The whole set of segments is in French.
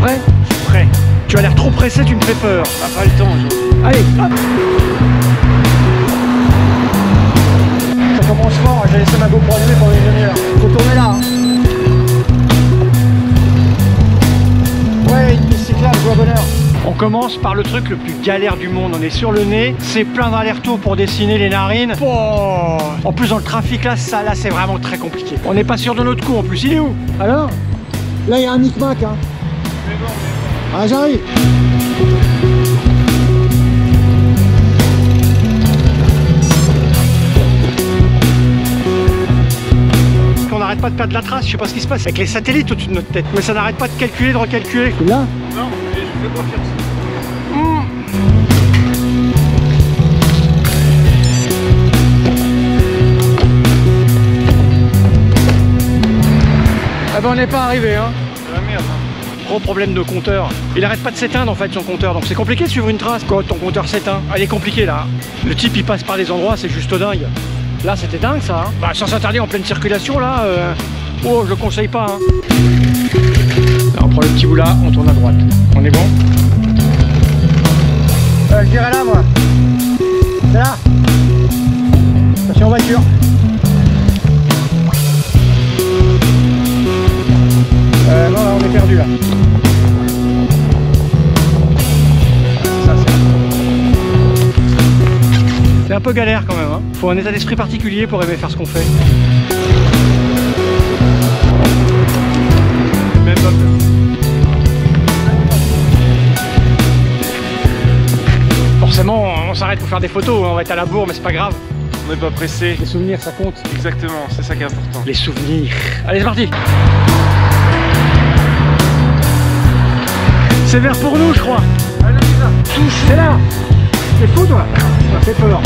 prêt? Je suis prêt. Tu as l'air trop pressé, tu me fais peur. Pas le temps aujourd'hui. Allez, hop. Ça commence fort, j'ai laissé ma GoPro allumée pendant une demi-heure. Faut tourner là. Hein. Ouais, une piste cyclable, joie bonheur. On commence par le truc le plus galère du monde. On est sur le nez, c'est plein d'allers-retours pour dessiner les narines. Oh. En plus dans le trafic là, ça là c'est vraiment très compliqué. On n'est pas sûr de notre coup en plus. Il est où? Alors? Là il y a un micmac hein. Ah j'arrive. On n'arrête pas de perdre la trace, je sais pas ce qui se passe avec les satellites au-dessus de notre tête. Mais ça n'arrête pas de calculer, de recalculer. C'est là? Non, mais je fais confiance. Ah ben on n'est pas arrivé hein. C'est la merde. Gros problème de compteur. Il arrête pas de s'éteindre en fait son compteur, donc c'est compliqué de suivre une trace quand ton compteur s'éteint. Ah, il est compliqué là. Le type il passe par des endroits, c'est juste dingue. Là c'était dingue ça. Hein. Bah, sans s'interdire en pleine circulation là, oh je le conseille pas. Hein. Là, on prend le petit bout là, on tourne à droite. On est bon? Je dirais là moi. C'est là. Attention voiture. Non là on est perdu là. C'est un peu galère quand même, hein. Faut un état d'esprit particulier pour aimer faire ce qu'on fait. Même Bob. Forcément, on s'arrête pour faire des photos, hein. On va être à la bourre, mais c'est pas grave. On n'est pas pressé. Les souvenirs ça compte. Exactement, c'est ça qui est important. Les souvenirs. Allez, c'est parti. C'est vert pour nous, je crois. Allez, c'est ça. Touche, C'est là. C'est fou toi. Ça fait peur.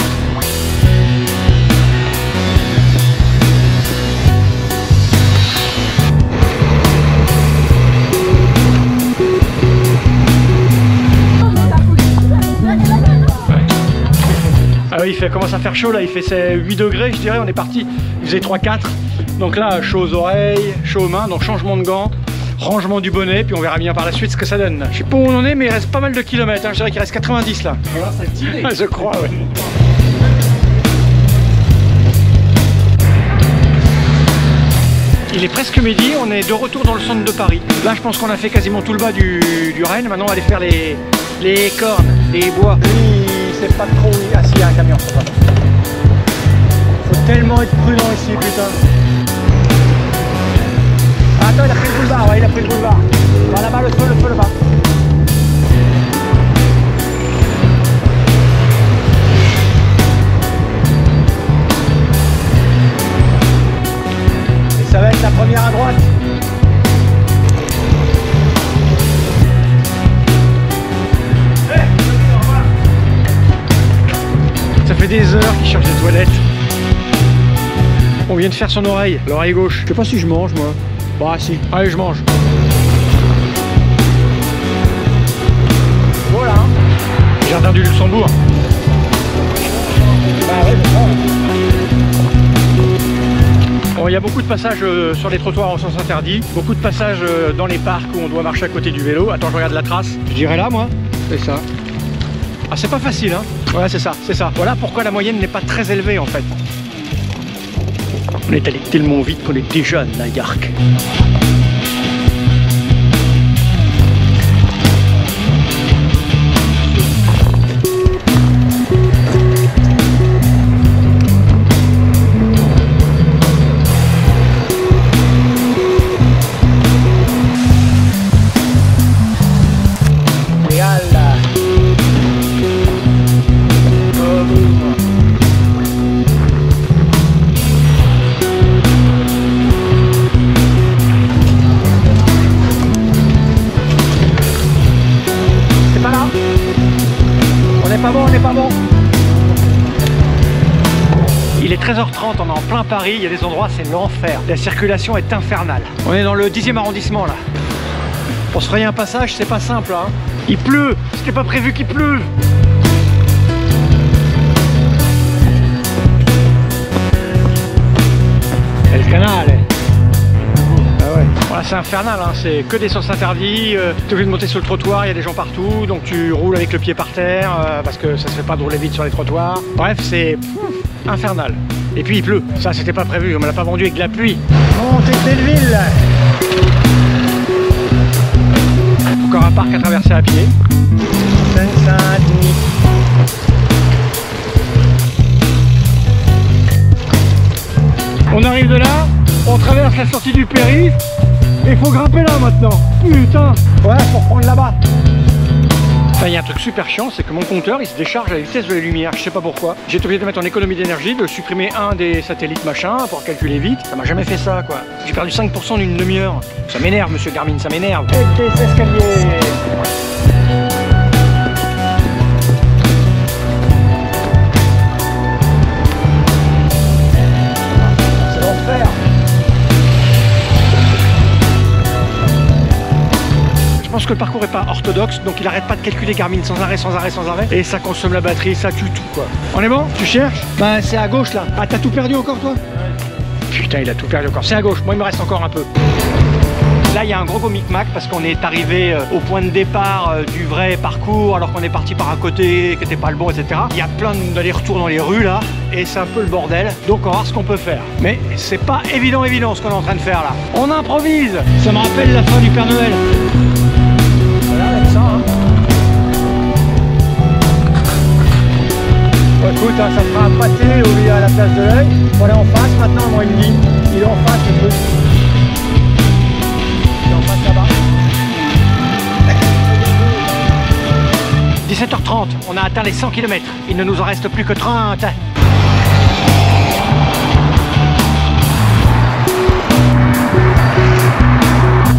Ah oui, il commence à faire chaud là, il fait 8 degrés je dirais, on est parti, il faisait 3-4. Donc là, chaud aux oreilles, chaud aux mains, donc changement de gants, rangement du bonnet, puis on verra bien par la suite ce que ça donne. Je sais pas où on en est, mais il reste pas mal de kilomètres, hein. Je dirais qu'il reste 90 là. Alors ça tiré. Je crois, ouais. Il est presque midi, on est de retour dans le centre de Paris. Là, je pense qu'on a fait quasiment tout le bas du Rennes. Maintenant, on va aller faire les cornes, les bois. C'est pas trop. Ah si, il y a un camion, ça va. Faut tellement être prudent ici, putain. Ah, attends, il a pris le boulevard, ouais, il a pris le boulevard. Par là-bas, le feu là-bas. Et ça va être la première à droite. Ça fait des heures qu'il cherche des toilettes. On vient de faire son oreille, l'oreille gauche. Je sais pas si je mange, moi. Bah si, allez je mange. Voilà. Hein. Jardin du Luxembourg. Bah ouais, c'est ça. Bon, il y a beaucoup de passages sur les trottoirs en sens interdit, beaucoup de passages dans les parcs où on doit marcher à côté du vélo. Attends, je regarde la trace. Je dirais là, moi. C'est ça. Ah, c'est pas facile, hein. Voilà, c'est ça, c'est ça. Voilà pourquoi la moyenne n'est pas très élevée, en fait. On est allé tellement vite qu'on est déjà à Nagark. On n'est pas bon. Il est 13h30, on est en plein Paris, il y a des endroits c'est l'enfer. La circulation est infernale. On est dans le 10e arrondissement là. Pour se frayer un passage, c'est pas simple hein. Il pleut, c'était pas prévu qu'il pleuve. C'est le canal. Ah ouais. Voilà, c'est infernal, hein. C'est que des sens interdits, tu es obligé de monter sur le trottoir, il y a des gens partout, donc tu roules avec le pied par terre, parce que ça se fait pas de rouler vite sur les trottoirs. Bref, c'est infernal. Et puis il pleut, ça c'était pas prévu, on me l'a pas vendu avec de la pluie. Montée de Belleville. Encore un parc à traverser à pied. Seine-Saint-Denis. On arrive de là, on traverse la sortie du périph' et il faut grimper là maintenant. Putain. Ouais, faut reprendre là-bas. Il y a un truc super chiant, c'est que mon compteur il se décharge à la vitesse de la lumière, je sais pas pourquoi. J'ai été obligé de mettre en économie d'énergie, de supprimer un des satellites machin pour calculer vite. Ça m'a jamais fait ça quoi. J'ai perdu 5% en une demi-heure. Ça m'énerve monsieur Garmin, ça m'énerve. Et des escaliers. C'est l'enfer. Je pense que le parcours est pas orthodoxe, donc il arrête pas de calculer Garmin sans arrêt, sans arrêt, sans arrêt. Et ça consomme la batterie, ça tue tout quoi. On est bon? Tu cherches? Bah c'est à gauche là. Ah t'as tout perdu encore toi? Putain il a tout perdu encore. C'est à gauche, moi il me reste encore un peu. Là il y a un gros micmac parce qu'on est arrivé au point de départ du vrai parcours alors qu'on est parti par un côté qui n'était pas le bon, etc. Il y a plein d'allers-retours dans les rues là et c'est un peu le bordel. Donc on va voir ce qu'on peut faire. Mais c'est pas évident ce qu'on est en train de faire là. On improvise. Ça me rappelle la fin du Père Noël. Avec ça, hein. Bon, écoute, hein, ça fera un pâté au milieu à la place de l'œil. On est en face maintenant, moi il me dit. Il est en face le truc. Il est en face là-bas. 17h30, on a atteint les 100 km. Il ne nous en reste plus que 30.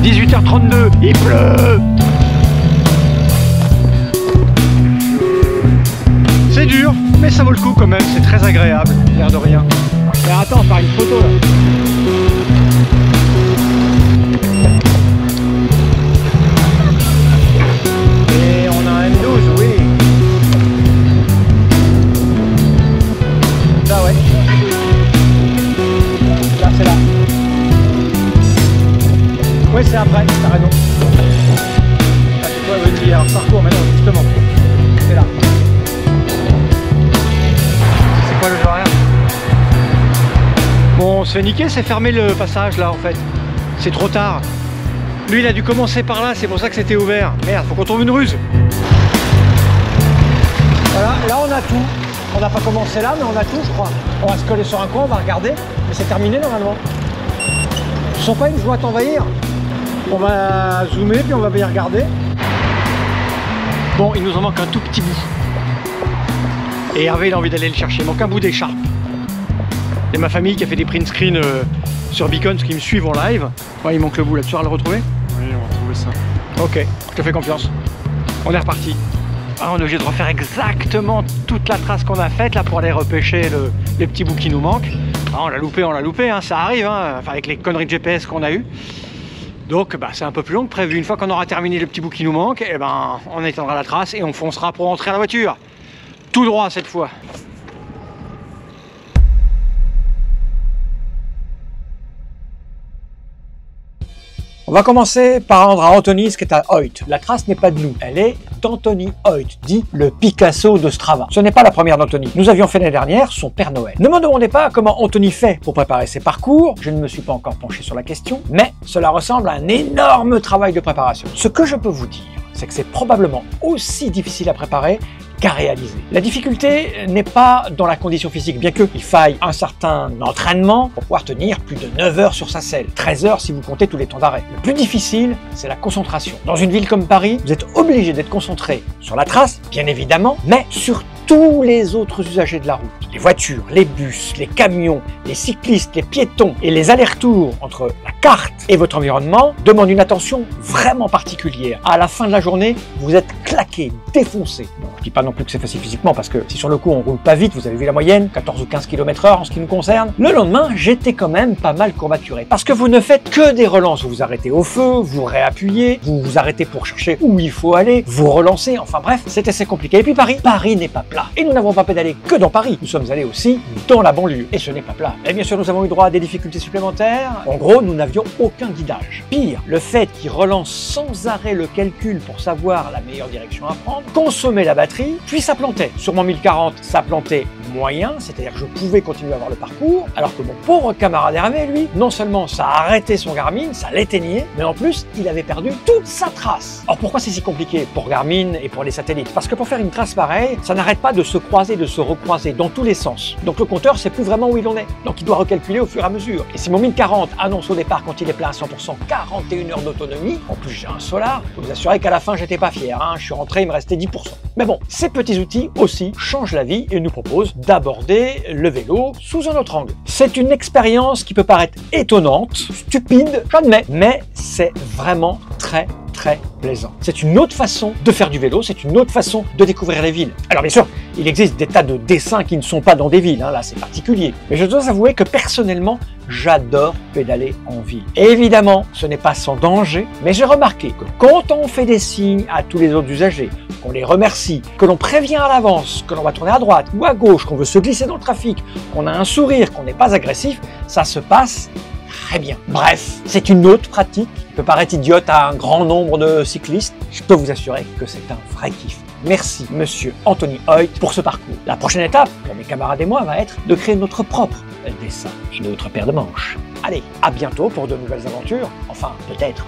« 18h32, il pleut. C'est dur, mais ça vaut le coup quand même, c'est très agréable, l'air de rien. Mais attends, faire une photo là. Et on a un M12, oui. Là ouais. Là c'est là. Oui c'est après, t'as raison. Ah, c'est quoi il y a un parcours maintenant justement. C'est là. C'est quoi le horaire? Bon, on se fait niquer, c'est fermé le passage là en fait. C'est trop tard. Lui il a dû commencer par là, c'est pour ça que c'était ouvert. Merde, faut qu'on trouve une ruse. Voilà, là on a tout. On n'a pas commencé là, mais on a tout je crois. On va se coller sur un coin, on va regarder. Mais c'est terminé normalement. Ils sont pas une joie à t'envahir. On va zoomer puis on va bien regarder. Bon, il nous en manque un tout petit bout. Et Hervé il a envie d'aller le chercher, il manque un bout d'écharpe. Il y a ma famille qui a fait des print screens sur Beacon, qui me suivent en live. Ouais, il manque le bout là, tu vas le retrouver? Oui, on va trouver ça. Ok, je te fais confiance. On est reparti. Ah, on est obligé de refaire exactement toute la trace qu'on a faite là pour aller repêcher les petits bouts qui nous manquent. Ah, on l'a loupé, hein, ça arrive, hein, enfin, avec les conneries de GPS qu'on a eues. Donc bah, c'est un peu plus long que prévu. Une fois qu'on aura terminé le petit bout qui nous manque, eh ben, on étendra la trace et on foncera pour entrer à la voiture. Tout droit cette fois. On va commencer par rendre à Anthony ce qu'est à Hoyt. La trace n'est pas de nous, elle est d'Anthony Hoyt, dit le Picasso de Strava. Ce n'est pas la première d'Anthony. Nous avions fait l'année dernière son Père Noël. Ne me demandez pas comment Anthony fait pour préparer ses parcours, je ne me suis pas encore penché sur la question, mais cela ressemble à un énorme travail de préparation. Ce que je peux vous dire, c'est que c'est probablement aussi difficile à préparer qu'à réaliser. La difficulté n'est pas dans la condition physique, bien qu'il faille un certain entraînement pour pouvoir tenir plus de 9 heures sur sa selle, 13 heures si vous comptez tous les temps d'arrêt. Le plus difficile, c'est la concentration. Dans une ville comme Paris, vous êtes obligé d'être concentré sur la trace, bien évidemment, mais sur tous les autres usagers de la route. Les voitures, les bus, les camions, les cyclistes, les piétons et les allers-retours entre la carte et votre environnement demandent une attention vraiment particulière. À la fin de la journée, vous êtes claqué, défoncer. Bon, je dis pas non plus que c'est facile physiquement parce que si sur le coup on roule pas vite, vous avez vu la moyenne, 14 ou 15 km/h en ce qui nous concerne, le lendemain j'étais quand même pas mal courbaturé. Parce que vous ne faites que des relances, vous vous arrêtez au feu, vous réappuyez, vous vous arrêtez pour chercher où il faut aller, vous relancez, enfin bref, c'est assez compliqué. Et puis Paris n'est pas plat. Et nous n'avons pas pédalé que dans Paris, nous sommes allés aussi dans la banlieue. Et ce n'est pas plat. Et bien sûr nous avons eu droit à des difficultés supplémentaires. En gros, nous n'avions aucun guidage. Pire, le fait qu'il relance sans arrêt le calcul pour savoir la meilleure direction à prendre, consommait la batterie, puis ça plantait. Sur mon 1040, ça plantait moyen, c'est-à-dire que je pouvais continuer à avoir le parcours, alors que mon pauvre camarade Hervé, lui, non seulement ça a arrêté son Garmin, ça l'éteignait, mais en plus, il avait perdu toute sa trace. Alors pourquoi c'est si compliqué pour Garmin et pour les satellites? Parce que pour faire une trace pareille, ça n'arrête pas de se croiser, de se recroiser dans tous les sens. Donc le compteur sait plus vraiment où il en est. Donc il doit recalculer au fur et à mesure. Et si mon 1040 annonce au départ, quand il est plein à 100%, 41 heures d'autonomie, en plus j'ai un solar, je peux vous assurer qu'à la fin j'étais pas fier, hein. Je suis rentré, il me restait 10%. Mais bon, ces petits outils aussi changent la vie et nous proposent d'aborder le vélo sous un autre angle. C'est une expérience qui peut paraître étonnante, stupide, j'admets, mais c'est vraiment très plaisant. C'est une autre façon de faire du vélo, c'est une autre façon de découvrir les villes. Alors bien sûr, il existe des tas de dessins qui ne sont pas dans des villes, hein, là c'est particulier. Mais je dois avouer que personnellement, j'adore pédaler en ville. Et évidemment, ce n'est pas sans danger, mais j'ai remarqué que quand on fait des signes à tous les autres usagers, qu'on les remercie, que l'on prévient à l'avance, que l'on va tourner à droite ou à gauche, qu'on veut se glisser dans le trafic, qu'on a un sourire, qu'on n'est pas agressif, ça se passe très bien. Bref, c'est une autre pratique qui peut paraître idiote à un grand nombre de cyclistes. Je peux vous assurer que c'est un vrai kiff. Merci, monsieur Anthony Hoyt, pour ce parcours. La prochaine étape, pour mes camarades et moi, va être de créer notre propre dessin et notre paire de manches. Allez, à bientôt pour de nouvelles aventures. Enfin, peut-être.